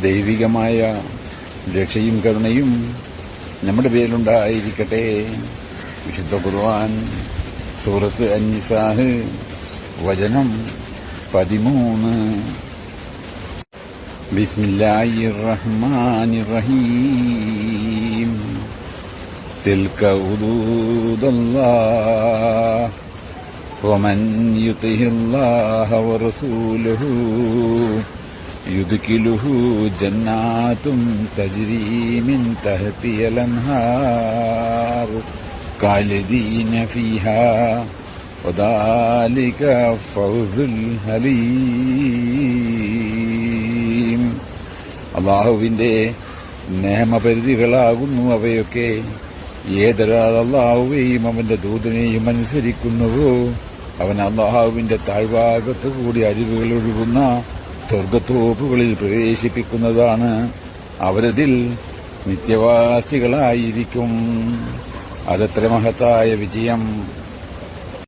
ദൈവികമായ രക്ഷയും കരുണയും നമ്മുടെ പേരിലുണ്ടായിരിക്കട്ടെ. വിശുദ്ധ ഖുർആൻ സൂറത്ത് അൻ-നിസാഹ് വചനം 13. ബിസ്മില്ലാഹിർ റഹ്മാനിർ റഹീം. തിൽക ഹുദൂദുല്ലാഹ് വമൻ യുതിഇല്ലാഹ വറസൂലഹു യുദ്ഖിലുഹു ജന്നാത്തുൻ തജ്രി മിൻ തഹ്തിഹൽ അൻഹാർ ഖാലിദീന ഫീഹാ വദാലിക ഫൗസുൽ ഹലീം. അല്ലാഹുവിന്റെ നിയമപരിധികളാകുന്നു അവയൊക്കെ. ഏതൊരാൾ അല്ലാഹുവേയും അവന്റെ ദൂതനെയും അനുസരിക്കുന്നുവോ അവൻ അല്ലാഹുവിന്റെ താഴ്ഭാഗത്തു കൂടി അരുവികൾ ഒഴുകുന്ന സ്വർഗത്തോപ്പുകളിൽ പ്രവേശിപ്പിക്കുന്നതാണ്. അവരതിൽ നിത്യവാസികളായിരിക്കും. അതത്ര മഹത്തായ വിജയം.